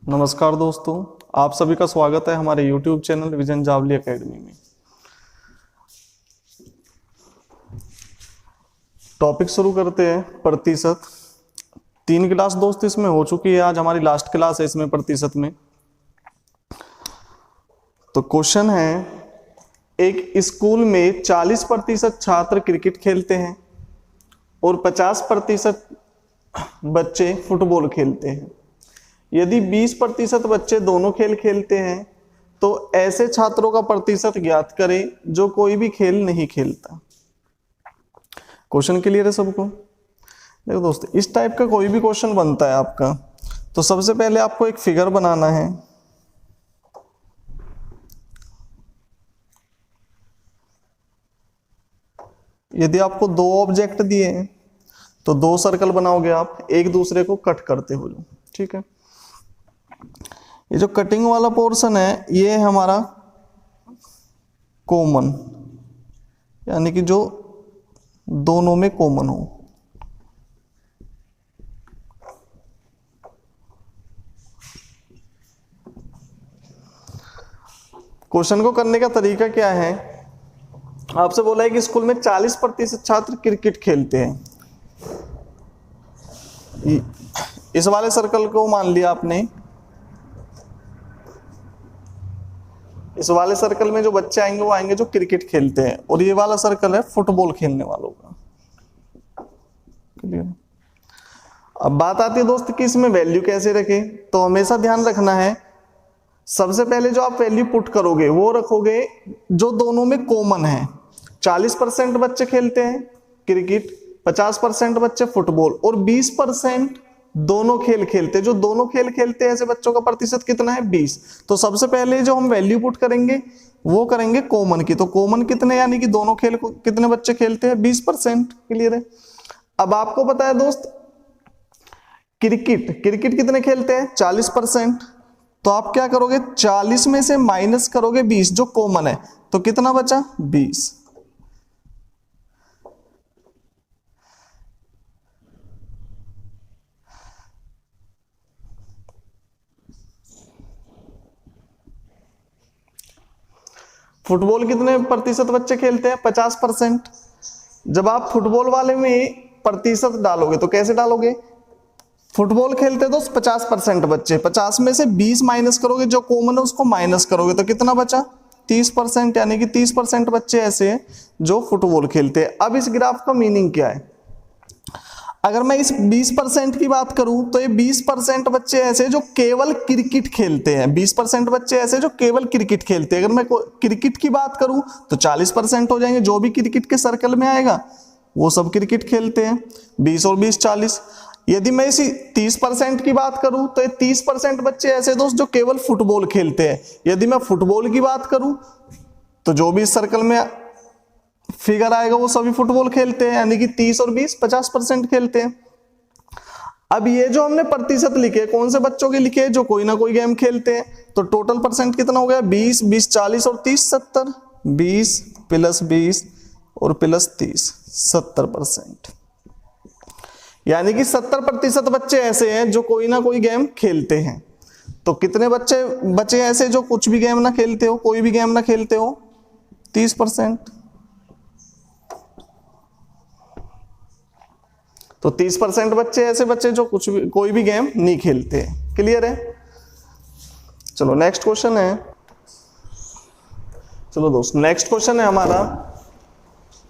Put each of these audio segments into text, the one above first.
नमस्कार दोस्तों, आप सभी का स्वागत है हमारे YouTube channel vision Javali academy में। टॉपिक शुरू करते हैं। प्रतिशत 3 क्लास दोस्त इसमें हो चुकी है, आज हमारी लास्ट क्लास है इसमें प्रतिशत में। तो क्वेश्चन है, एक स्कूल में 40% छात्र क्रिकेट खेलते हैं और 50% बच्चे फुटबॉल खेलते हैं। यदि 20% बच्चे दोनों खेल खेलते हैं तो ऐसे छात्रों का प्रतिशत ज्ञात करें जो कोई भी खेल नहीं खेलता। क्वेश्चन क्लियर है सबको? देखो दोस्त, इस टाइप का कोई भी क्वेश्चन बनता है आपका तो सबसे पहले आपको एक फिगर बनाना है। यदि आपको 2 ऑब्जेक्ट दिए हैं तो 2 सर्कल बनाओगे आप एक दूसरे को कट करते हुए, ठीक है। ये जो कटिंग वाला पोर्शन है ये है हमारा कॉमन, यानी कि जो दोनों में कॉमन हो। क्वेश्चन को करने का तरीका क्या है, आपसे बोला है कि स्कूल में 40% छात्र क्रिकेट खेलते हैं। इस वाले सर्कल को मान लिया आपने, इस वाले सर्कल में जो बच्चे आएंगे वो आएंगे जो क्रिकेट खेलते हैं, और ये वाला सर्कल है फुटबॉल खेलने वालों का। क्लियर? अब बात आती है दोस्त कि इसमें वैल्यू कैसे रखें। तो हमेशा ध्यान रखना है, सबसे पहले जो आप वैल्यू पुट करोगे वो रखोगे जो दोनों में कॉमन है। 40% बच्चे खेलते हैं क्रिकेट, 50% बच्चे फुटबॉल और 20% दोनों खेल खेलते हैं। जो दोनों खेल खेलते हैं ऐसे बच्चों का प्रतिशत कितना है? 20। तो सबसे पहले जो हम वैल्यू पुट करेंगे वो करेंगे कॉमन की। तो कॉमन कितने, यानी कि दोनों खेल को कितने बच्चे खेलते हैं? 20%। क्लियर है? अब आपको पता है दोस्त, क्रिकेट कितने खेलते हैं? 40%। तो आप क्या करोगे, 40 में से माइनस करोगे 20 जो कॉमन है, तो कितना बचा? 20। फुटबॉल कितने प्रतिशत बच्चे खेलते हैं? 50%। जब आप फुटबॉल वाले में प्रतिशत डालोगे तो कैसे डालोगे? फुटबॉल खेलते तो 50% बच्चे, 50 में से 20 माइनस करोगे, जो कॉमन है उसको माइनस करोगे, तो कितना बचा? 30%। यानी कि 30% बच्चे ऐसे हैं जो फुटबॉल खेलते हैं। अब इस ग्राफ का मीनिंग क्या है? अगर मैं इस 20% की बात करूं तो ये 20% बच्चे ऐसे जो केवल क्रिकेट खेलते हैं। 20% बच्चे ऐसे जो केवल क्रिकेट खेलते हैं। अगर मैं क्रिकेट की बात करूं तो 40% हो जाएंगे, जो भी क्रिकेट के सर्कल में आएगा वो सब क्रिकेट खेलते हैं। 20 और 20 40। यदि मैं इसी 30% की बात करूं तो ये 30% बच्चे ऐसे दोस्त जो केवल फुटबॉल खेलते हैं। यदि मैं फुटबॉल की बात करूं तो जो भी इस सर्कल में फिगर आएगा वो सभी फुटबॉल खेलते हैं, यानी कि 30 और 20 50% खेलते हैं। अब ये जो हमने प्रतिशत लिखे कौन से बच्चों के लिखे? जो कोई ना कोई गेम खेलते हैं। तो टोटल परसेंट कितना हो गया? 20 20 40 और 30 70। 20 प्लस 20 और प्लस 30 70%। यानी कि 70% बच्चे ऐसे हैं जो कोई ना कोई गेम खेलते हैं। तो कितने बच्चे बचे ऐसे जो कुछ भी गेम ना खेलते हो, कोई भी गेम ना खेलते हो? 30%। तो 30% बच्चे ऐसे बच्चे जो कोई भी गेम नहीं खेलते। क्लियर है? चलो नेक्स्ट क्वेश्चन है। चलो दोस्त, नेक्स्ट क्वेश्चन है हमारा,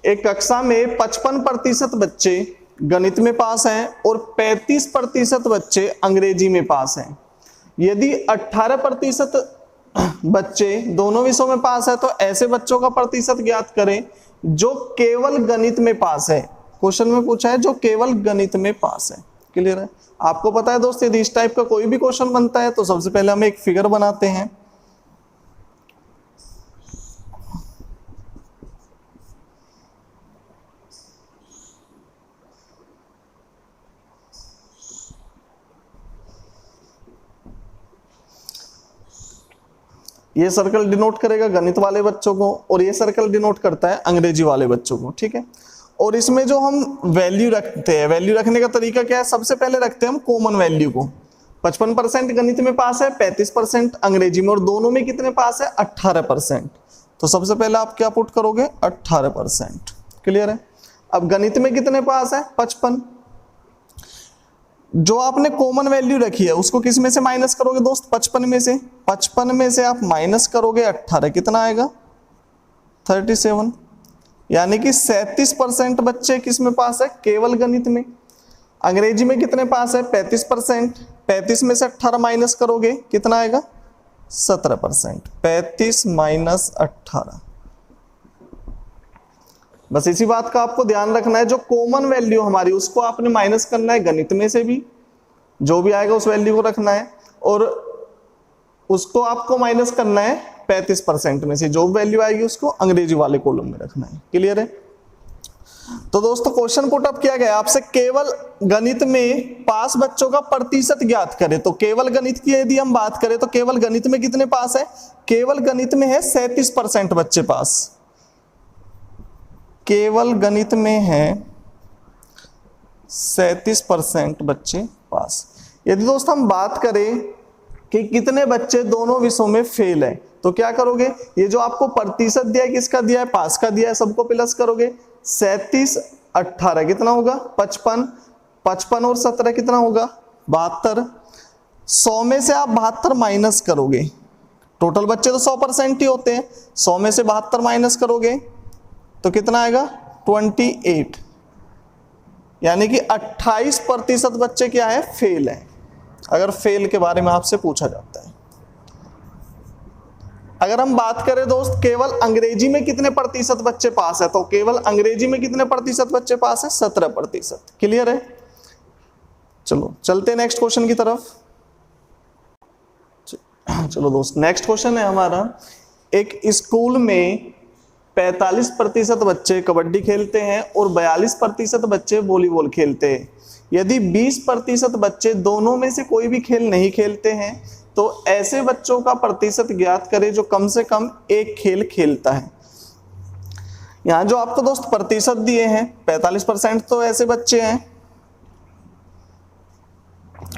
एक कक्षा में 55% बच्चे गणित में पास हैं और 35% बच्चे अंग्रेजी में पास हैं। यदि 18% बच्चे दोनों विषयों में पास है तो ऐसे बच्चों का प्रतिशत ज्ञात करें जो केवल गणित में पास है। क्वेश्चन में पूछा है जो केवल गणित में पास है। क्लियर है? आपको पता है दोस्त, यदि इस टाइप का कोई भी क्वेश्चन बनता है तो सबसे पहले हम एक फिगर बनाते हैं। ये सर्कल डिनोट करेगा गणित वाले बच्चों को और ये सर्कल डिनोट करता है अंग्रेजी वाले बच्चों को। ठीक है? और इसमें जो हम वैल्यू रखते हैं, वैल्यू रखने का तरीका क्या है? सबसे पहले रखते हैं हम कॉमन वैल्यू को। 55% गणित में पास है, 35% अंग्रेजी में, और दोनों में कितने पास है? 18%। तो सबसे पहले आप क्या पुट करोगे? 18%। क्लियर है? अब गणित में कितने पास है? 55। जो आपने कॉमन वैल्यू रखी है उसको किस में से माइनस करोगे दोस्त? 55 में से। 55 में से आप माइनस करोगे 18, कितना आएगा? 37। यानी कि 37% बच्चे किस में पास है? केवल गणित में। अंग्रेजी में कितने पास है? 35%। 35 में से 18 माइनस करोगे, कितना आएगा? 17%। 35 माइनस 18। बस इसी बात का आपको ध्यान रखना है, जो कॉमन वैल्यू हमारी उसको आपने माइनस करना है गणित में से भी, जो भी आएगा उस वैल्यू को रखना है, और उसको आपको माइनस करना है 35% में से, जो वैल्यू आएगी उसको अंग्रेजी वाले कॉलम में रखना है। क्लियर है? तो दोस्तों क्वेश्चन पुट अप किया गया आपसे, केवल गणित में पास बच्चों का प्रतिशत ज्ञात करें। तो केवल गणित की यदि हम बात करें तो केवल गणित में कितने पास है? केवल गणित में है 37% बच्चे पास। केवल गणित में है 37% बच्चे पास। यदि दोस्त हम बात करें कि कितने बच्चे दोनों विषयों में फेल है, तो क्या करोगे? ये जो आपको प्रतिशत दिया है, किसका दिया है? पास का दिया है, सबको प्लस करोगे। 37 18 कितना होगा? 55। 55 और 17 कितना होगा? 72। 100 में से आप 72 माइनस करोगे, टोटल बच्चे तो 100% ही होते हैं, 100 में से 72 माइनस करोगे तो कितना आएगा? 28। यानी कि 28% बच्चे क्या है? फेल है। अगर फेल के बारे में आपसे पूछा जाता है। अगर हम बात करें दोस्त केवल अंग्रेजी में कितने प्रतिशत बच्चे पास है, तो केवल अंग्रेजी में कितने प्रतिशत बच्चे पास है? 17%। क्लियर है? चलो चलते हैं नेक्स्ट क्वेश्चन की तरफ। चलो दोस्त नेक्स्ट क्वेश्चन है हमारा, एक स्कूल में 45% बच्चे कबड्डी खेलते हैं और 42% बच्चे वॉलीबॉल खेलते हैं। यदि 20% बच्चे दोनों में से कोई भी खेल नहीं खेलते हैं, तो ऐसे बच्चों का प्रतिशत ज्ञात करें जो कम से कम एक खेल खेलता है। यहां जो आपको दोस्त प्रतिशत दिए हैं, 45% तो ऐसे बच्चे हैं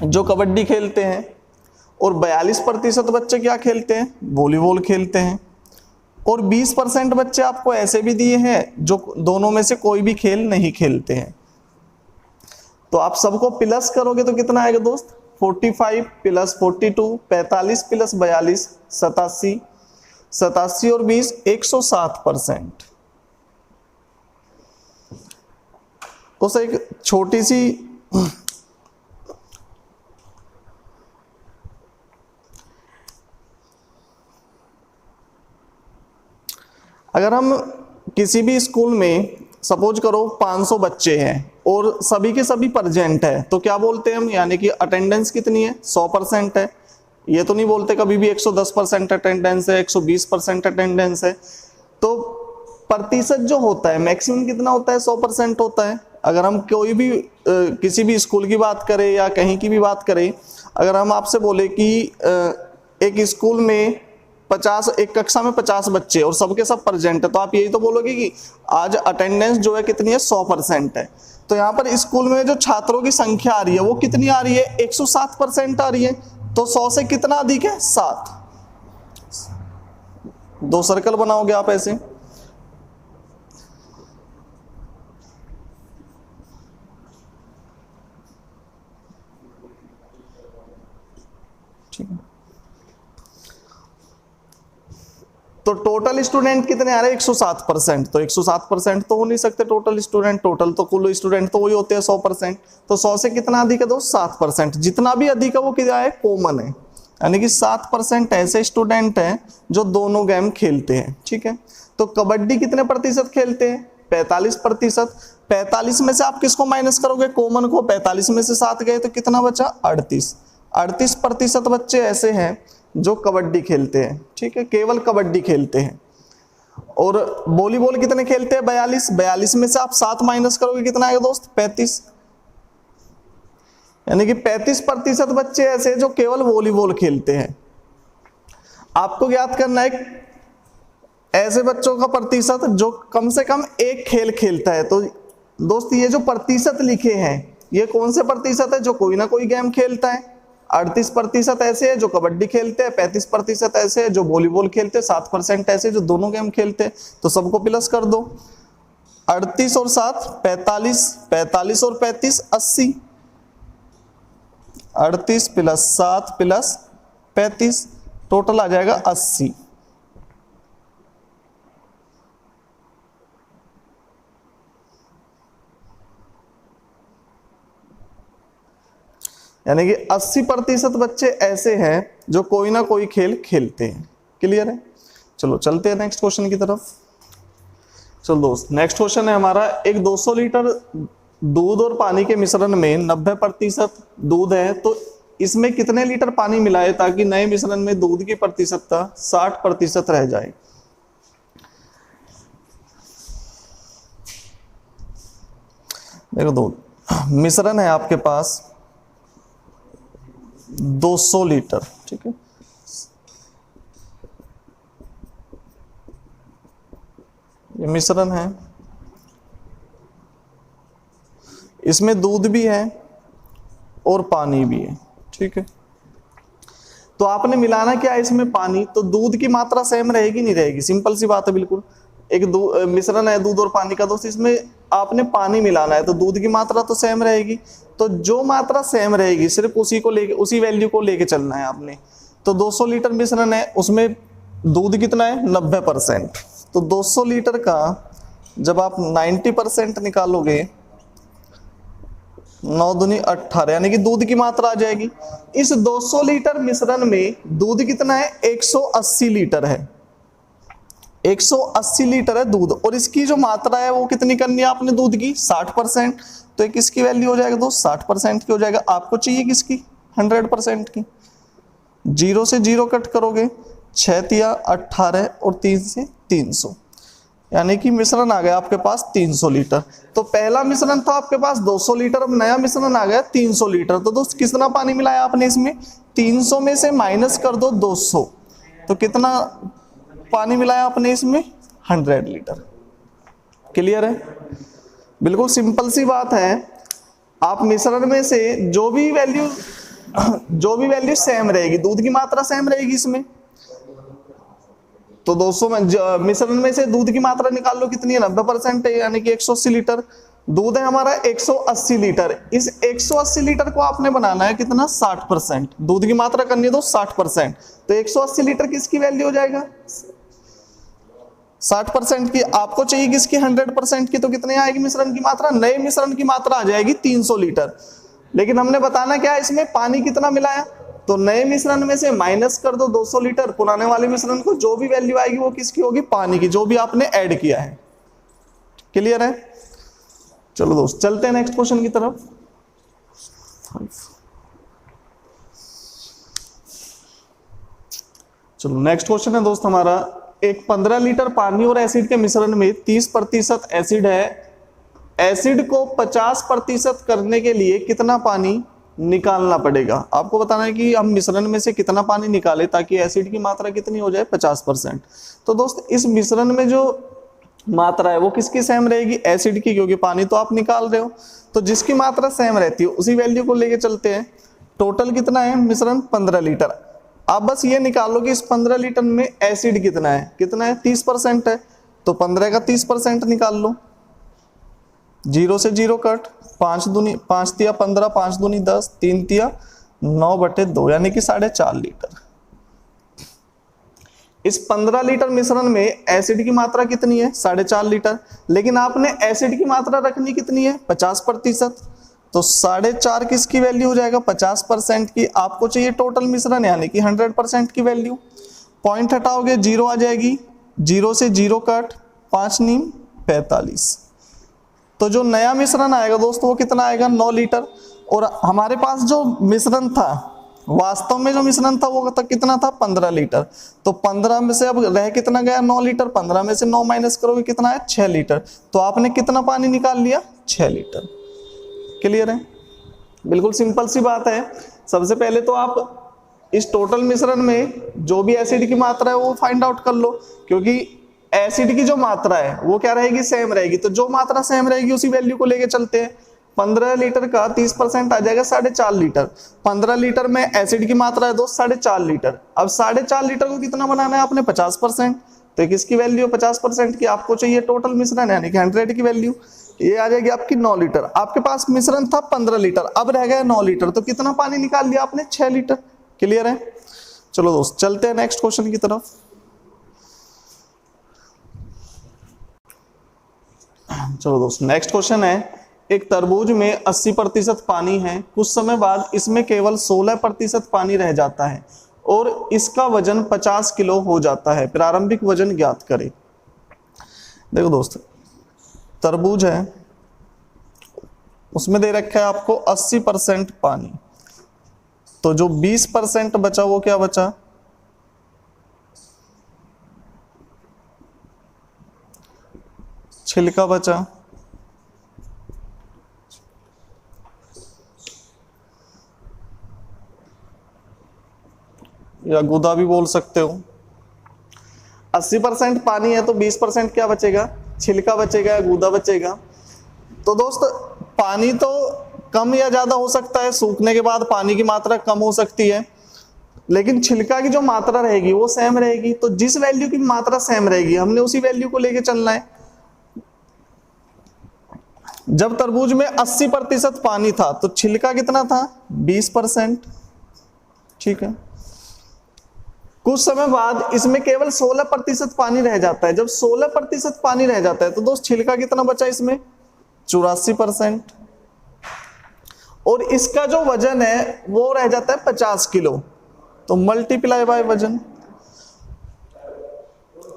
जो कबड्डी खेलते हैं, और 42% बच्चे क्या खेलते हैं? वॉलीबॉल खेलते हैं, और 20% बच्चे आपको ऐसे भी दिए हैं जो दोनों में से कोई भी खेल नहीं खेलते हैं। तो आप सबको प्लस करोगे तो कितना आएगा दोस्त? 45 प्लस 42, 45 प्लस 42, 87, 87 और 20 107%। तो एक छोटी सी अगर हम किसी भी स्कूल में सपोज करो 500 बच्चे हैं और सभी के सभी प्रेजेंट है, तो क्या बोलते हैं हम? यानी कि अटेंडेंस कितनी है? 100% है। ये तो नहीं बोलते कभी भी 110% अटेंडेंस है, 120% अटेंडेंस है। तो प्रतिशत जो होता है मैक्सिमम कितना होता है? 100% होता है। अगर हम कोई भी किसी भी स्कूल की बात करें या कहीं की भी बात करें, अगर हम आपसे बोले कि एक स्कूल में 50, एक कक्षा में 50 बच्चे और सबके सब प्रेजेंट है, तो आप यही तो बोलोगे कि आज अटेंडेंस जो है कितनी है? 100% है। तो यहाँ पर स्कूल में जो छात्रों की संख्या आ रही है वो कितनी आ रही है? 107% आ रही है। तो 100 से कितना अधिक है? 7। 2 सर्कल बनाओगे आप ऐसे। ठीक है, तो टोटल स्टूडेंट कितने आ रहे हैं? 107%। तो 107% तो हो नहीं सकते टोटल स्टूडेंट, टोटल तो कुल स्टूडेंट तो वही होते हैं 100%। तो 100 से कितना अधिक है दोस्त? 7%। जितना भी अधिक है वो क्या है? कॉमन है। यानी कि 7% ऐसे स्टूडेंट हैं जो दोनों गेम खेलते हैं। ठीक है, तो कबड्डी कितने प्रतिशत खेलते हैं? 45%। 45 में से आप किसको माइनस करोगे? कॉमन को। 45 में से 7 गए तो कितना बचा? 38। 38% बच्चे ऐसे हैं जो कबड्डी खेलते हैं। ठीक है, केवल कबड्डी खेलते हैं। और वॉलीबॉल कितने खेलते हैं? 42। 42 में से आप 7 माइनस करोगे, कितना आएगा दोस्त? 35। यानी कि 35% बच्चे ऐसे जो केवल वॉलीबॉल खेलते हैं। आपको ज्ञात करना है ऐसे बच्चों का प्रतिशत जो कम से कम एक खेल खेलता है। तो दोस्त ये जो प्रतिशत लिखे हैं ये कौन से प्रतिशत है? जो कोई ना कोई गेम खेलता है। 38% ऐसे हैं जो कबड्डी खेलते हैं, 35% ऐसे हैं जो वॉलीबॉल खेलते हैं, 7% ऐसे जो दोनों गेम खेलते हैं। तो सबको प्लस कर दो, 38 और 7 45, 45 और 35 80, 38 + 7 + 35 टोटल आ जाएगा 80। यानी कि 80% बच्चे ऐसे हैं जो कोई ना कोई खेल खेलते हैं। क्लियर है? चलो चलते हैं नेक्स्ट क्वेश्चन की तरफ। चलो दोस्त, नेक्स्ट क्वेश्चन है हमारा, एक 200 लीटर दूध और पानी के मिश्रण में 90% दूध है, तो इसमें कितने लीटर पानी मिलाए ताकि नए मिश्रण में दूध की प्रतिशतता 60% रह जाए। देखो दूध मिश्रण है आपके पास 200 लीटर, ठीक है। ये मिश्रण है, इसमें दूध भी है और पानी भी है, ठीक है। तो आपने मिलाना क्या है इसमें पानी, तो दूध की मात्रा सेम रहेगी नहीं रहेगी, सिंपल सी बात है बिल्कुल। एक मिश्रण है दूध और पानी का दोस्त, इसमें आपने पानी मिलाना है तो दूध की मात्रा तो सेम रहेगी। तो जो मात्रा सेम रहेगी सिर्फ उसी को लेके, उसी वैल्यू को लेके चलना है आपने। तो 200 लीटर मिश्रण है, उसमें दूध कितना है 90%। तो 200 लीटर का जब आप 90% निकालोगे, 9 दूनी 18, यानी कि दूध की मात्रा आ जाएगी। इस 200 लीटर मिश्रण में दूध कितना है 180 लीटर है, 180 लीटर है दूध, और इसकी जो मात्रा है वो कितनी करनी है आपने दूध की 60%। तो एक किसकी वैल्यू हो जाएगा दोस्त 60% की हो जाएगा। आपको चाहिए किसकी 100% की। 0 से 0 कट करोगे, 6 तिया 18 और 3 से 300, यानी कि मिश्रण आ गया आपके पास 300 लीटर। तो पहला मिश्रण था आपके पास 200 लीटर, अब नया मिश्रण आ गया 300 लीटर। तो दोस्त कितना पानी मिलाया आपने इसमें, 300 में से माइनस कर दो 200, तो कितना पानी मिलाया आपने इसमें 100 लीटर। क्लियर है? बिल्कुल सिंपल सी बात है। आप मिश्रण में से जो भी वैल्यू सेम रहेगी, दूध की मात्रा सेम रहेगी इसमें, तो 200 में मिश्रण में से दूध की मात्रा निकाल लो कितनी है 90% है, यानी कि 180 लीटर दूध है हमारा 180 लीटर। इस 180 लीटर को आपने बनाना है कितना 60%, दूध की मात्रा करनी है तो 60%। तो 180 लीटर किसकी वैल्यू हो जाएगा 60% की। आपको चाहिए किसकी 100% की, तो कितने आएगी मिश्रण की मात्रा, नए मिश्रण की मात्रा आ जाएगी 300 लीटर। लेकिन हमने बताना क्या है इसमें पानी कितना मिलाया, तो नए मिश्रण में से माइनस कर दो 200 लीटर, पुराने वाले मिश्रण को जो भी वैल्यू आएगी वो किसकी होगी पानी की, जो भी आपने ऐड किया है। क्लियर है? चलो दोस्त चलते हैं नेक्स्ट क्वेश्चन की तरफ। चलो नेक्स्ट क्वेश्चन है दोस्त हमारा, एक 15 लीटर पानी और एसिड के मिश्रण में 30% एसिड है, एसिड को 50% करने के लिए कितना पानी निकालना पड़ेगा। आपको बताना है कि हम मिश्रण में से कितना पानी निकालें ताकि एसिड की मात्रा कितनी हो जाए 50%। तो दोस्त इस मिश्रण में जो मात्रा है वो किसकी सेम रहेगी, एसिड की, क्योंकि पानी तो आप निकाल रहे हो। तो जिसकी मात्रा सेम रहती है उसी वैल्यू को लेके चलते हैं। टोटल कितना है मिश्रण 15 लीटर। आप बस ये निकालो कि इस 15 लीटर में एसिड कितना है 30% है, तो 15 का 30% निकाल लो। 0 से 0 कट, 5 तिया 15, 5 दूनी 10, 3 तिया 9/2, यानी कि 4.5 लीटर। इस 15 लीटर मिश्रण में एसिड की मात्रा कितनी है 4.5 लीटर, लेकिन आपने एसिड की मात्रा रखनी कितनी है 50%। तो 4.5 किसकी वैल्यू हो जाएगा 50% की। आपको चाहिए टोटल मिश्रण यानी कि 100% की वैल्यू। पॉइंट हटाओगे 0 आ जाएगी, 0 से 0 कट, 5 नीम 45। तो जो नया मिश्रण आएगा दोस्तों वो कितना आएगा 9 लीटर। और हमारे पास जो मिश्रण था, वास्तव में जो मिश्रण था वो तक कितना था 15 लीटर। तो 15 में से अब रह कितना गया 9 लीटर, 15 में से 9 माइनस करोगे कितना है 6 लीटर। तो आपने कितना पानी निकाल लिया 6 लीटर। क्लियर है? बिल्कुल सिंपल सी बात है। सबसे पहले तो आप इस टोटल मिश्रण में जो भी एसिड की मात्रा है वो फाइंड आउट कर लो, क्योंकि एसिड की जो मात्रा है वो क्या रहेगी सेम रहेगी। तो जो मात्रा सेम रहेगी उसी वैल्यू को लेके चलते हैं। 15 लीटर का 30% आ जाएगा 4.5 लीटर। 15 लीटर में एसिड की मात्रा है दोस्त 4.5 लीटर। अब 4.5 लीटर को कितना बनाना है आपने 50%, तो किसकी वैल्यू 50% की आपको चाहिए टोटल मिश्रण यानी कि 100 की वैल्यू, ये आ जाएगी आपकी 9 लीटर। आपके पास मिश्रण था 15 लीटर, अब रह गया 9 लीटर, तो कितना पानी निकाल लिया आपने 6 लीटर। क्लियर है? चलो दोस्त चलते हैं नेक्स्ट क्वेश्चन की तरफ। चलो दोस्त नेक्स्ट क्वेश्चन है, एक तरबूज में 80% पानी है, कुछ समय बाद इसमें केवल 16% पानी रह जाता है और इसका वजन 50 किलो हो जाता है, प्रारंभिक वजन ज्ञात करें। देखो दोस्त तरबूज है, उसमें दे रखा है आपको 80% पानी, तो जो 20% बचा वो क्या बचा, छिलका बचा। या गुदा भी बोल सकते हो। 80% पानी है तो 20% क्या बचेगा, छिलका बचेगा या गुदा बचेगा। तो दोस्त पानी तो कम या ज्यादा हो सकता है, सूखने के बाद पानी की मात्रा कम हो सकती है, लेकिन छिलका की जो मात्रा रहेगी वो सेम रहेगी। तो जिस वैल्यू की मात्रा सेम रहेगी हमने उसी वैल्यू को लेके चलना है। जब तरबूज में 80% पानी था तो छिलका कितना था 20%, ठीक है। कुछ समय बाद इसमें केवल 16% पानी रह जाता है। जब 16% पानी रह जाता है तो दोस्त छिलका कितना बचा इसमें 84%, और इसका जो वजन है वो रह जाता है 50 किलो, तो मल्टीप्लाई बाय वजन।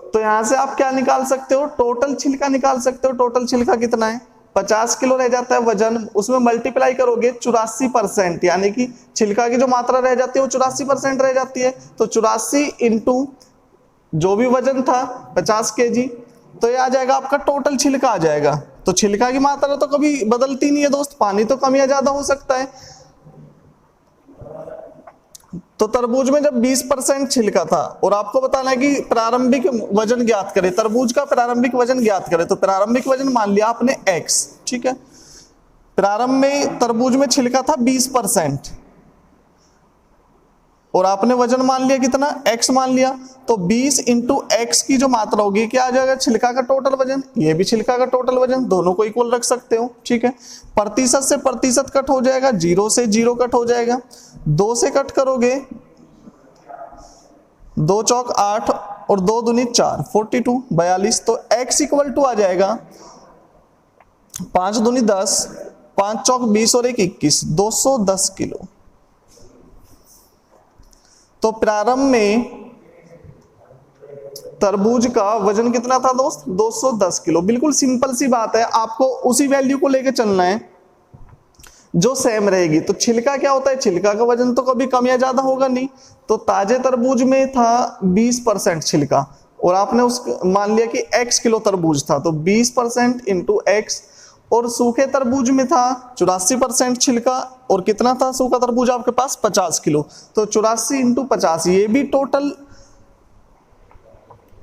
तो यहां से आप क्या निकाल सकते हो, टोटल छिलका निकाल सकते हो। टोटल छिलका कितना है 50 किलो रह जाता है वजन, उसमें मल्टीप्लाई करोगे 84%, यानी कि छिलका की जो मात्रा रह जाती है वो 84% रह जाती है। तो 84 इंटू जो भी वजन था 50 kg, तो ये आ जाएगा आपका टोटल छिलका आ जाएगा। तो छिलका की मात्रा तो कभी बदलती नहीं है दोस्त, पानी तो कम या ज्यादा हो सकता है। तो तरबूज में जब 20% छिलका था और आपको बताना है कि प्रारंभिक वजन ज्ञात करें, तरबूज का प्रारंभिक वजन ज्ञात करें, तो प्रारंभिक वजन मान लिया आपने x, ठीक है। प्रारंभ में तरबूज में छिलका था 20% और आपने वजन मान लिया कितना x मान लिया, तो 20 इंटू x की जो मात्रा होगी क्या आ जाएगा छिलका का टोटल वजन, ये भी छिलका का टोटल वजन, दोनों को इक्वल रख सकते हो, ठीक है। प्रतिशत से प्रतिशत कट हो जाएगा, 0 से 0 कट हो जाएगा, 2 से कट करोगे 2 चौक 8 और 2 दूनी 4, 42 42, तो x इक्वल टू आ जाएगा 5 दूनी 10, 5 चौक 20 और 1 21, 210 किलो। तो प्रारंभ में तरबूज का वजन कितना था दोस्त 210 किलो। बिल्कुल सिंपल सी बात है, आपको उसी वैल्यू को लेके चलना है जो सेम रहेगी। तो छिलका क्या होता है, छिलका का वजन तो कभी कम या ज्यादा होगा नहीं। तो ताजे तरबूज में था 20% छिलका और आपने उस मान लिया कि x किलो तरबूज था, तो 20% इंटू x, और सूखे तरबूज में था 84% छिलका और कितना था सूखा तरबूज आपके पास 50 किलो, तो 84 इंटू 50, ये भी टोटल,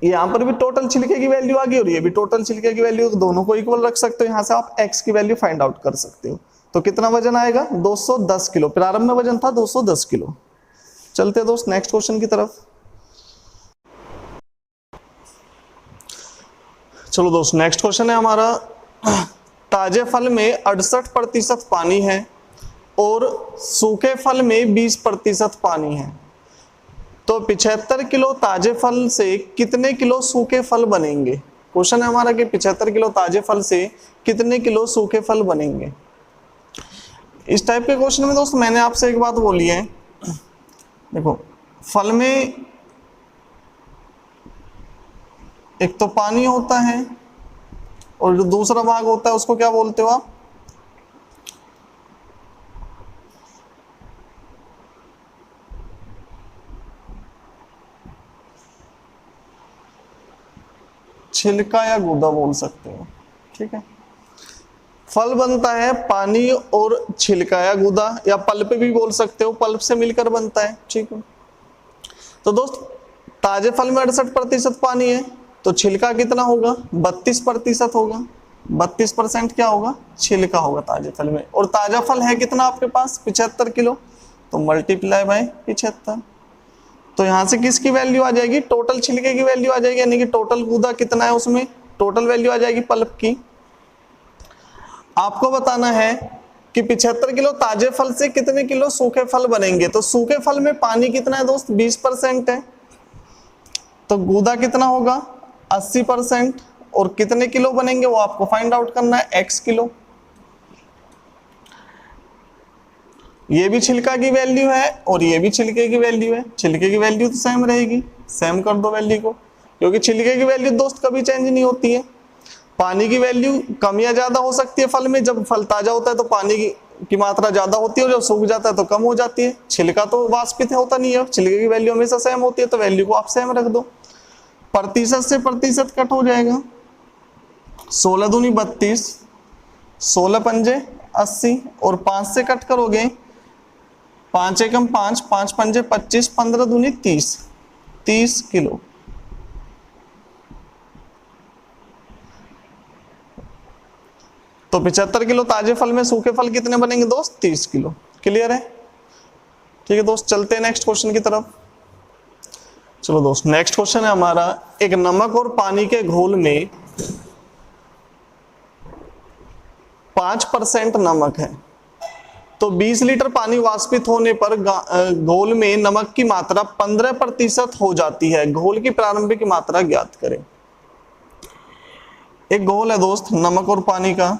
यहां पर भी टोटल छिलके की वैल्यू आ गई और ये भी टोटल छिलके की वैल्यू, दोनों को इक्वल रख सकते हो। यहां से आप x की वैल्यू फाइंड आउट कर सकते हो। तो कितना वजन आएगा 210 किलो, प्रारंभ में वजन था 210 किलो। चलते दोस्त नेक्स्ट क्वेश्चन की तरफ। चलो दोस्त नेक्स्ट क्वेश्चन है हमारा, ताजे फल में 68% पानी है और सूखे फल में 20% पानी है, तो 75 किलो ताजे फल से कितने किलो सूखे फल बनेंगे। क्वेश्चन है हमारा कि 75 किलो ताजे फल से कितने किलो सूखे फल बनेंगे। इस टाइप के क्वेश्चन में दोस्त मैंने आपसे एक बात बोली है, देखो फल में एक तो पानी होता है और जो दूसरा भाग होता है उसको क्या बोलते हो आप, छिलका या गूदा बोल सकते हो, ठीक है। फल बनता है पानी और छिलका या गूदा, या पल्प भी बोल सकते हो, पल्प से मिलकर बनता है, ठीक है। तो दोस्त ताजे फल में 68% पानी है, तो छिलका कितना होगा 32% होगा, 32% क्या होगा, छिलका होगा ताजे फल में। और ताजा फल है कितना आपके पास, 75 किलो, तो मल्टीप्लाई बाय 75। तो यहां से किसकी वैल्यू आ जाएगी, टोटल छिलके की वैल्यू आ जाएगी, यानी कि टोटल गूदा कितना है उसमें, टोटल वैल्यू आ जाएगी पल्प की। आपको बताना है कि 75 किलो ताजे फल से कितने किलो सूखे फल बनेंगे। तो सूखे फल में पानी कितना है दोस्त, 20% है, तो गूदा कितना होगा 80%, और कितने किलो बनेंगे वो आपको फाइंड आउट करना है, x किलो। ये भी छिलका की वैल्यू है और ये भी छिलके की वैल्यू है, छिलके की वैल्यू तो सेम रहेगी, सेम कर दो वैल्यू को, क्योंकि छिलके की वैल्यू दोस्त कभी चेंज नहीं होती है। पानी की वैल्यू कम या ज्यादा हो सकती है फल में, जब फल ताजा होता है तो पानी की मात्रा ज्यादा होती है और जब सूख जाता है तो कम हो जाती है। छिलका तो वाष्पित होता नहीं है, छिलके की वैल्यू हमेशा सेम होती है, तो वैल्यू को आप सेम रख दो। प्रतिशत से प्रतिशत कट हो जाएगा, 16 दूनी 32, 16 पंजे 80, और 5 से कट करोगे 5 एकम 5, 5 पंजे 25, 15 दूनी 30, 30 किलो। तो 75 किलो ताजे फल में सूखे फल कितने बनेंगे दोस्त, 30 किलो। क्लियर है? ठीक है दोस्त, चलते हैं नेक्स्ट क्वेश्चन की तरफ। चलो दोस्त, नेक्स्ट क्वेश्चन है हमारा, एक नमक और पानी के घोल में 5% नमक है, तो 20 लीटर पानी वाष्पित होने पर घोल में नमक की मात्रा 15% हो जाती है। घोल की प्रारंभिक मात्रा ज्ञात करें। एक घोल है दोस्त नमक और पानी का,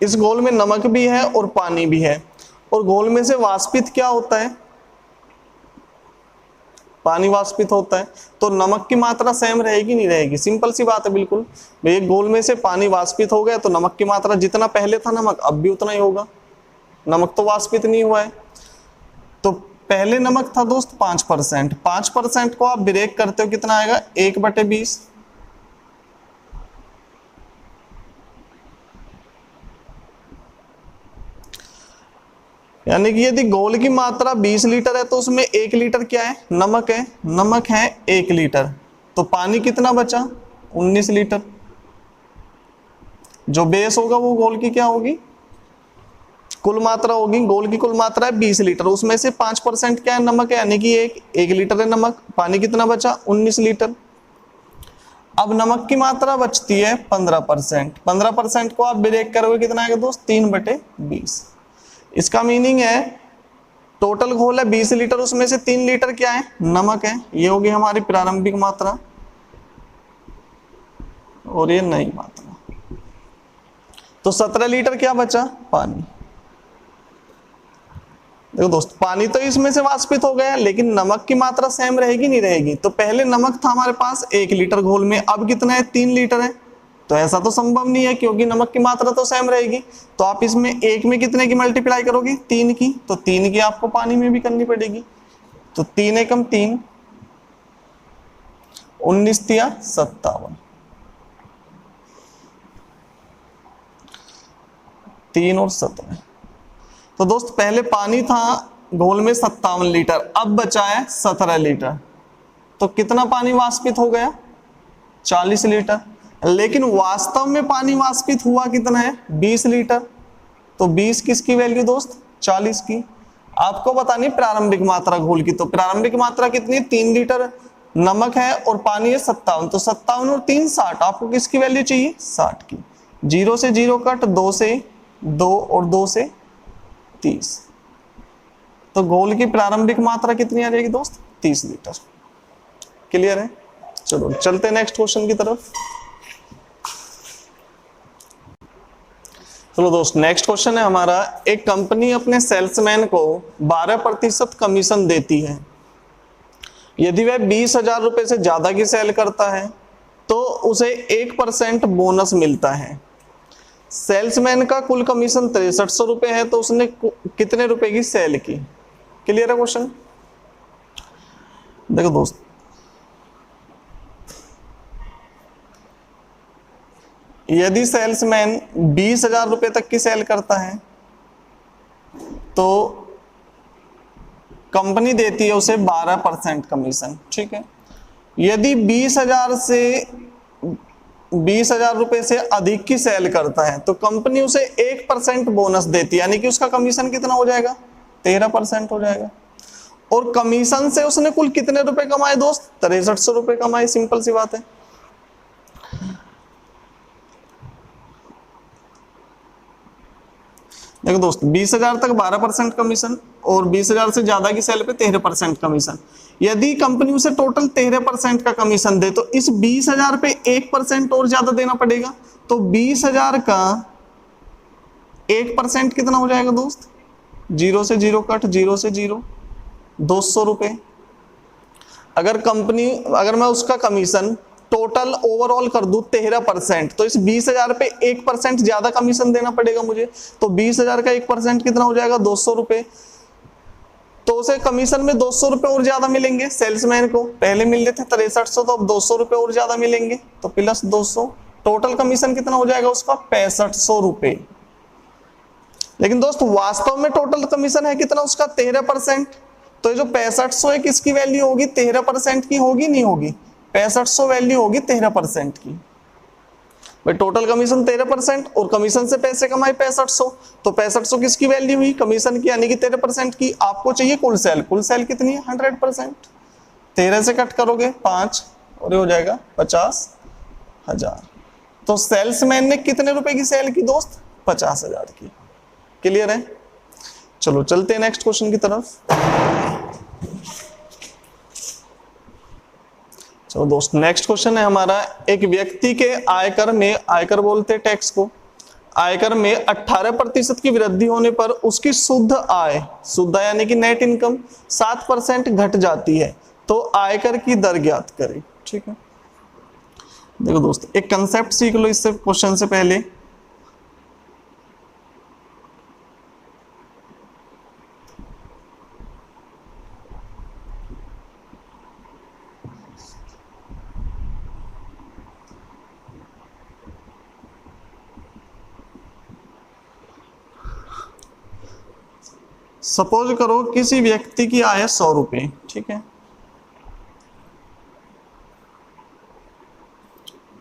इस घोल में नमक भी है और पानी भी है, और घोल में से वाष्पित क्या होता है, पानी वाष्पित होता है, तो नमक की मात्रा सेम रहेगी नहीं रहेगी, सिंपल सी बात है बिल्कुल। एक घोल में से पानी वाष्पित हो गया तो नमक की मात्रा जितना पहले था नमक अब भी उतना ही होगा, नमक तो वाष्पित नहीं हुआ है। तो पहले नमक था दोस्त 5%, 5% को आप ब्रेक करते हो कितना आएगा, 1/20। यानी कि यदि घोल की मात्रा 20 लीटर है तो उसमें 1 लीटर क्या है, नमक है, नमक है 1 लीटर, तो पानी कितना बचा, 19 लीटर। जो बेस होगा वो घोल की क्या होगी, कुल मात्रा होगी। घोल की कुल मात्रा है 20 लीटर, उसमें से 5% क्या है, नमक है, यानी कि 1 लीटर है नमक। पानी कितना बचा, 19 लीटर। अब नमक की मात्रा बचती है 15%, 15% को आप ब्रेक करोगे कितना आएगा दोस्त, 3/20। इसका मीनिंग है टोटल घोल है 20 लीटर, उसमें से 3 लीटर क्या है, नमक है, ये होगी हमारी प्रारंभिक मात्रा, और ये नई मात्रा। तो 17 लीटर क्या बचा, पानी। देखो दोस्त, पानी तो इसमें से वाष्पित हो गया, लेकिन नमक की मात्रा सेम रहेगी नहीं रहेगी। तो पहले नमक था हमारे पास 1 लीटर घोल में, अब कितना है, 3 लीटर है, तो ऐसा तो संभव नहीं है क्योंकि नमक की मात्रा तो सेम रहेगी। तो आप इसमें एक में कितने की मल्टीप्लाई करोगे, 3 की, तो 3 की आपको पानी में भी करनी पड़ेगी। तो 3 एकम 3, 19 तिया 57, 3 और 17। तो दोस्त पहले पानी था घोल में 57 लीटर, अब बचा है 17 लीटर, तो कितना पानी वाष्पित हो गया, 40 लीटर। लेकिन वास्तव में पानी वाष्पित हुआ कितना है, 20 लीटर। तो 20 किसकी वैल्यू दोस्त, 40 की। आपको बतानी प्रारंभिक मात्रा घोल की, तो प्रारंभिक मात्रा कितनी है, 3 लीटर नमक है और पानी है 57, तो 57 और 3 60। आपको किसकी वैल्यू चाहिए, 60 की। 0 से 0 कट, 2 से 2 और 2 से 30, तो घोल की प्रारंभिक मात्रा कितनी आ जाएगी दोस्त, 30 लीटर। क्लियर है? चलो चलते हैं नेक्स्ट क्वेश्चन की तरफ। चलो दोस्त, नेक्स्ट क्वेश्चन है हमारा, एक कंपनी अपने सेल्समैन को 12% कमीशन देती है। यदि वह 20,000 रुपए से ज्यादा की सेल करता है तो उसे 1% बोनस मिलता है। सेल्समैन का कुल कमीशन 6300 रुपए है, तो उसने कितने रुपए की सेल की। क्लियर है क्वेश्चन? देखो दोस्त, यदि सेल्समैन 20,000 रुपए तक की सेल करता है तो कंपनी देती है उसे 12% कमीशन, ठीक है। यदि 20,000 रुपए से अधिक की सेल करता है तो कंपनी उसे 1% बोनस देती है, यानी कि उसका कमीशन कितना हो जाएगा, 13% हो जाएगा। और कमीशन से उसने कुल कितने रुपए कमाए दोस्त, 6300 रुपए कमाए, सिंपल सी बात है। देखो दोस्त, 20,000 तक 12% कमीशन और 20,000 से ज्यादा की सेल पे 13% कमीशन। यदि कंपनी उसे टोटल 13% का कमीशन दे तो इस 20,000 पे 1% और ज्यादा देना पड़ेगा। तो 20,000 का 1% कितना हो जाएगा दोस्त, 0 से 0 कट, 0 से 0, 200 रुपए। अगर मैं उसका कमीशन टोटल ओवरऑल कर दूं 13%, तो इस 20,000 पे 1% ज्यादा कमीशन देना पड़ेगा मुझे। तो 20,000 का 1% कितना हो जाएगा, 200 रुपए। तो उसे कमीशन में 200 रुपए और ज्यादा मिलेंगे, सेल्समैन को पहले मिल रहे थे 6300, तो अब 200 रुपए और ज्यादा मिलेंगे, तो प्लस 200, टोटल कमीशन कितना हो जाएगा उसका, 6500 रुपए। लेकिन दोस्त वास्तव में टोटल कमीशन है कितना उसका, 13%। तो ये जो 6500 है किसकी वैल्यू होगी, 13% की होगी, नहीं होगी, 6500 वैल्यू होगी 13% की। भाई टोटल कमीशन 13% और कमीशन से पैसे कमाए 6500, तो 6500 किसकी वैल्यू हुई, कमीशन की, यानी कि 13% की। आपको चाहिए कुल सेल, कुल सेल कितनी है, 100%। 13 से कट करोगे 5 और ये हो जाएगा 50,000। तो सेल्समैन ने कितने रुपए की सेल की दोस्त, 50,000 की। क्लियर है। चलो चलते हैं नेक्स्ट क्वेश्चन की तरफ। चलो दोस्त, नेक्स्ट क्वेश्चन है हमारा, एक व्यक्ति के आयकर में, आयकर बोलते हैं टैक्स को, आयकर में 18% की वृद्धि होने पर उसकी शुद्ध आय यानी कि नेट इनकम 7% घट जाती है, तो आयकर की दर ज्ञात करें, ठीक है। देखो दोस्त, एक कंसेप्ट सीख लो इससे क्वेश्चन से पहले। सपोज करो किसी व्यक्ति की आय है 100 रुपए, ठीक है।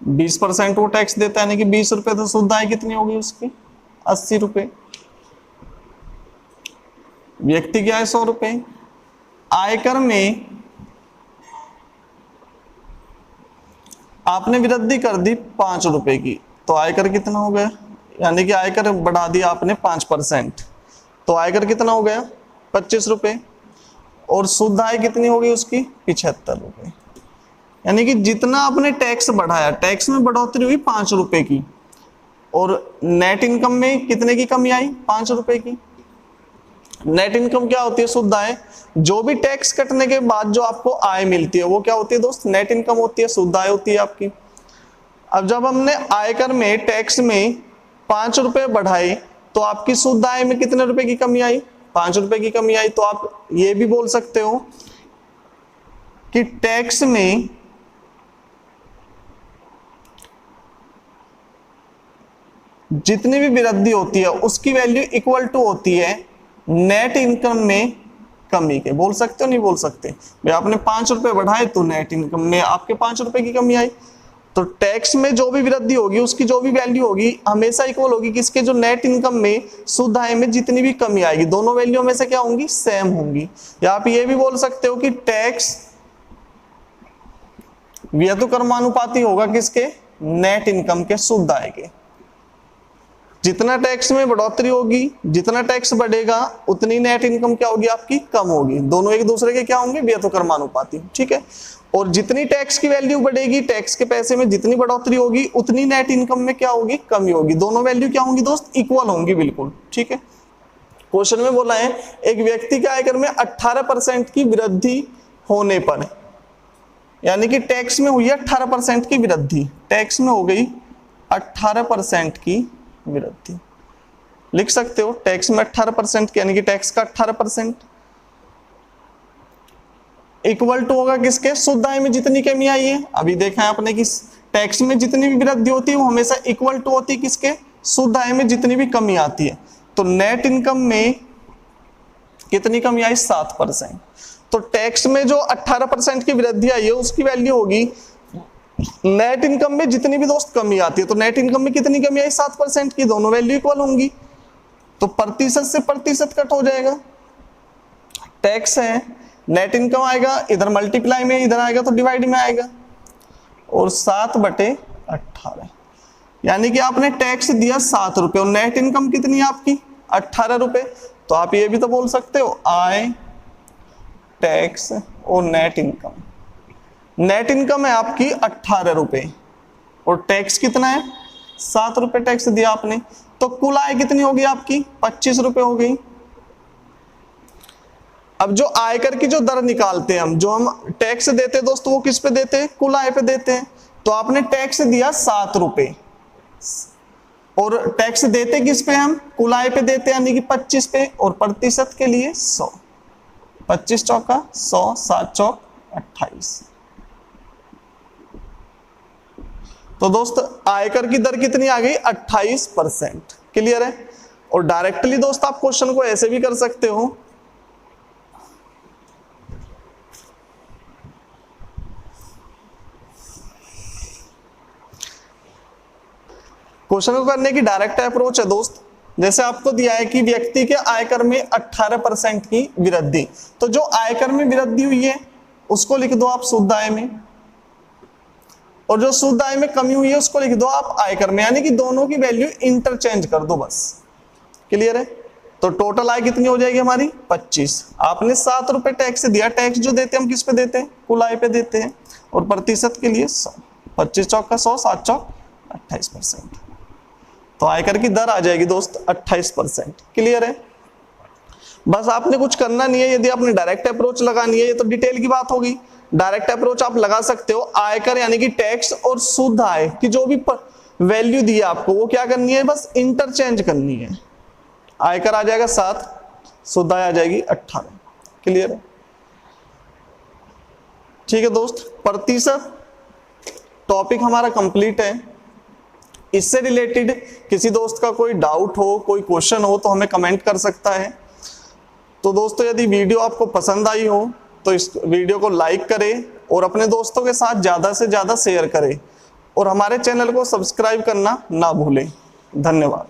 20% वो टैक्स देता है, यानी कि 20 रुपए, तो शुद्ध आय कितनी होगी उसकी, 80 रुपए। व्यक्ति की आय 100 रुपए, आयकर में आपने वृद्धि कर दी 5 रुपए की, तो आयकर कितना हो गया, यानी कि आयकर बढ़ा दिया आपने 5%, तो आयकर कितना हो गया, 25 रुपए। और शुद्ध आय कितनी होगी उसकी, 75 रुपए। यानी कि जितना आपने टैक्स बढ़ाया, टैक्स में बढ़ोतरी हुई 5 रुपए की, और नेट इनकम में कितने की कमी आई, 5 रुपए की। नेट इनकम क्या होती है, शुद्ध आय। जो भी टैक्स कटने के बाद जो आपको आय मिलती है वो क्या होती है दोस्त, नेट इनकम होती है, शुद्ध आय होती है आपकी। अब जब हमने आयकर में टैक्स में 5 रुपए बढ़ाए तो आपकी शुद्ध आय में कितने रुपए की कमी आई, 5 रुपए की कमी आई। तो आप ये भी बोल सकते हो कि टैक्स में जितनी भी वृद्धि होती है उसकी वैल्यू इक्वल टू होती है नेट इनकम में कमी के। बोल सकते हो, नहीं बोल सकते, भाई आपने 5 रुपए बढ़ाए तो नेट इनकम में आपके 5 रुपए की कमी आई। तो टैक्स में जो भी वृद्धि होगी उसकी जो भी वैल्यू होगी हमेशा इक्वल होगी किसके, जो नेट इनकम में, शुद्ध आय में जितनी भी कमी आएगी, दोनों वैल्यू में से क्या होंगी, सेम होंगी। या आप ये भी बोल सकते हो कि टैक्स व्युत्क्रमानुपाती होगा किसके, नेट इनकम के, शुद्ध आय के। जितना टैक्स में बढ़ोतरी होगी, जितना टैक्स बढ़ेगा उतनी नेट इनकम क्या होगी आपकी, कम होगी। दोनों एक दूसरे के क्या होंगे, व्युत्क्रमानुपाती, ठीक है। और जितनी टैक्स की वैल्यू बढ़ेगी, टैक्स के पैसे में जितनी बढ़ोतरी होगी उतनी नेट इनकम में क्या होगी, कमी होगी। दोनों वैल्यू क्या होंगी दोस्त, इक्वल होंगी, बिल्कुल, ठीक है। क्वेश्चन में बोला है एक व्यक्ति के आयकर में 18% की वृद्धि होने पर, यानी कि टैक्स में हुई है 18% की वृद्धि, टैक्स में हो गई 18% की वृद्धि। लिख सकते हो टैक्स में 18% की, यानी कि टैक्स का 18% इक्वल टू होगा किसके, शुद्ध आय में जितनी कमी आई है। अभी देखा है आपने कि टैक्स में जितनी भी वृद्धि होती है वो हमेशा इक्वल टू होती है किसके, शुद्ध आय में जितनी भी कमी आती है। तो नेट इनकम में कितनी कमी आई? 7%। तो टैक्स में जो 18% की वृद्धि आई है उसकी वैल्यू होगी नेट इनकम में जितनी भी दोस्त कमी आती है। तो नेट इनकम में कितनी कमी आई? 7% की। दोनों वैल्यू इक्वल होंगी तो प्रतिशत से प्रतिशत कट हो जाएगा। टैक्स है, नेट इनकम आएगा, इधर मल्टीप्लाई में, इधर आएगा तो डिवाइड में आएगा, और 7/18, यानी कि आपने टैक्स दिया 7 रुपए और नेट इनकम कितनी है आपकी? 18 रुपए। तो आप ये भी तो बोल सकते हो आय, टैक्स और नेट इनकम। नेट इनकम है आपकी 18 रुपए और टैक्स कितना है? 7 रुपए टैक्स दिया आपने, तो कुल आय कितनी होगी आपकी? 25 रुपए हो गई। अब जो आयकर की जो दर निकालते हैं हम, जो हम टैक्स देते हैं दोस्तों, वो किस पे देते हैं? कुल आय पे देते हैं। तो आपने टैक्स दिया 7 रुपए और टैक्स देते किस पे? हम कुल आय पे देते हैं, यानी कि 25 पे, और प्रतिशत के लिए 100। 25 चौका 100, 7 चौक 28। तो दोस्त आयकर की दर कितनी आ गई? 28%। क्लियर है? और डायरेक्टली दोस्त आप क्वेश्चन को ऐसे भी कर सकते हो, क्वेश्चन को करने की डायरेक्ट अप्रोच है दोस्त। जैसे आपको दिया है कि व्यक्ति के आयकर में 18% की वृद्धि, तो जो आयकर में वृद्धि हुई है उसको लिख दो आप शुद्ध आय में, और जो शुद्ध आय में कमी हुई है उसको लिख दो आप आयकर में, यानी कि दोनों की वैल्यू इंटरचेंज कर दो बस। क्लियर है? तो टोटल आय कितनी हो जाएगी हमारी? 25। आपने 7 रुपए टैक्स दिया, टैक्स जो देते हैं हम किस पे देते हैं? कुल आय पे देते हैं, और प्रतिशत के लिए 100। 25 चौक का 100, 7 चौक 28%। तो आयकर की दर आ जाएगी दोस्त 28%। क्लियर है? बस आपने कुछ करना नहीं है। यदि आपने डायरेक्ट अप्रोच लगानी है, ये तो डिटेल की बात होगी, डायरेक्ट अप्रोच आप लगा सकते हो। आयकर यानी कि टैक्स और शुद्ध आय की जो भी वैल्यू दी है आपको, वो क्या करनी है? बस इंटरचेंज करनी है। आयकर आ जाएगा 7, शुद्ध आय आ जाएगी 18। क्लियर है? ठीक है दोस्त, प्रतिशत टॉपिक हमारा कंप्लीट है। इससे रिलेटेड किसी दोस्त का कोई डाउट हो, कोई क्वेश्चन हो, तो हमें कमेंट कर सकता है। तो दोस्तों यदि वीडियो आपको पसंद आई हो तो इस वीडियो को लाइक करें और अपने दोस्तों के साथ ज़्यादा से ज़्यादा शेयर करें, और हमारे चैनल को सब्सक्राइब करना ना भूलें। धन्यवाद।